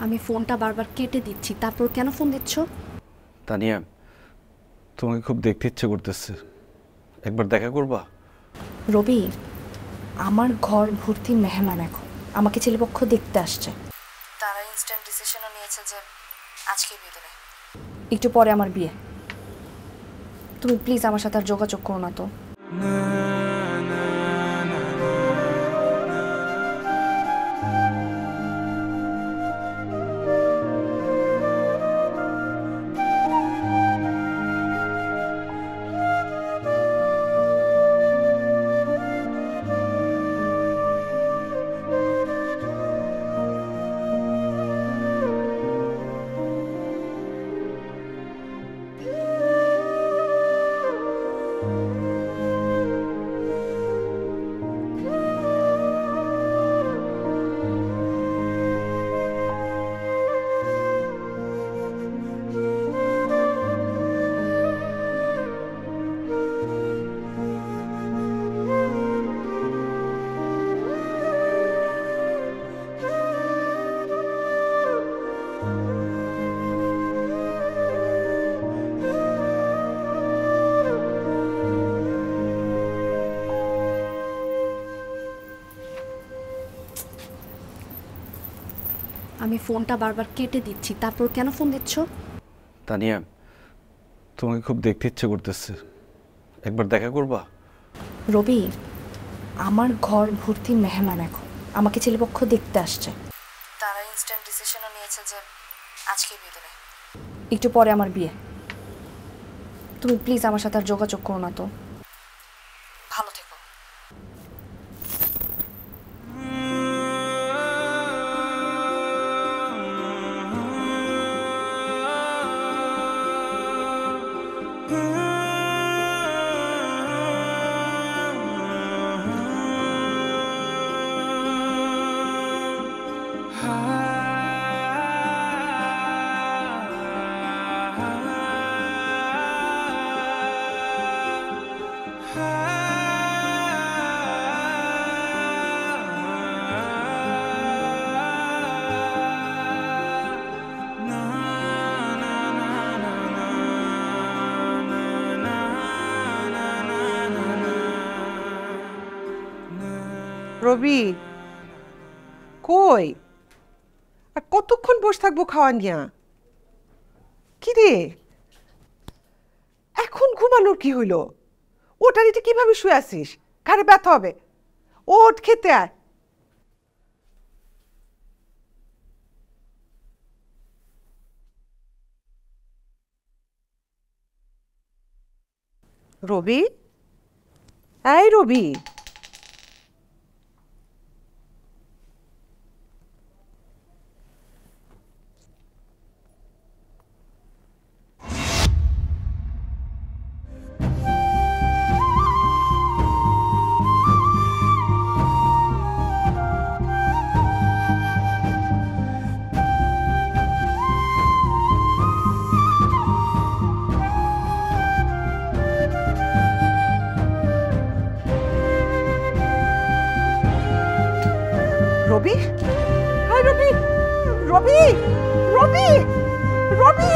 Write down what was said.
আমি ফোনটা বারবার কেটে দিচ্ছি, তারপর কেন ফোন দিচ্ছ? তানিয়া, তোমাকে খুব দেখতে ইচ্ছে করতেছে, একবার দেখা করবা? রবি, আমার ঘর ভর্তি মেহমান, এখন আমাকে ছেলেপক্ষ দেখতে আসছে। তারা ইনস্ট্যান্ট ডিসিশনও নিয়েছে যে আজকেই বিয়ে দেবে। একটু পরে আমার বিয়ে। তুমি প্লিজ আমার সাথে আর যোগাযোগ করো না তো। আমি ফোনটা বারবার কেটে দিচ্ছি, তারপর কেন ফোন দিচ্ছ? তানিয়া, তোমাকে খুব দেখতে ইচ্ছে করতেছে, একবার দেখা করবা? রবি, আমার ঘর ভর্তি মেহমান, এখন আমাকে ছেলেপক্ষ দেখতে আসছে। তারা ইনস্ট্যান্ট ডিসিশনও নিয়েছে যে আজকেই বিয়ে দেবে। একটু পরে আমার বিয়ে। তুমি প্লিজ আমার সাথে আর যোগাযোগ করো না তো। ভালো থেকো। রবি, কই? আর কতক্ষণ বসে থাকবো খাওয়া নিয়া? কি রে, এখন ঘুমানোর কি হইল? ওটারিতে কিভাবে শুয়ে আসিস? ঘাড়ে ব্যথা হবে। ওঠ, খেতে আয়। রবি, এই রবি, রবি, হাই রবি, রবি, রবি, রবি।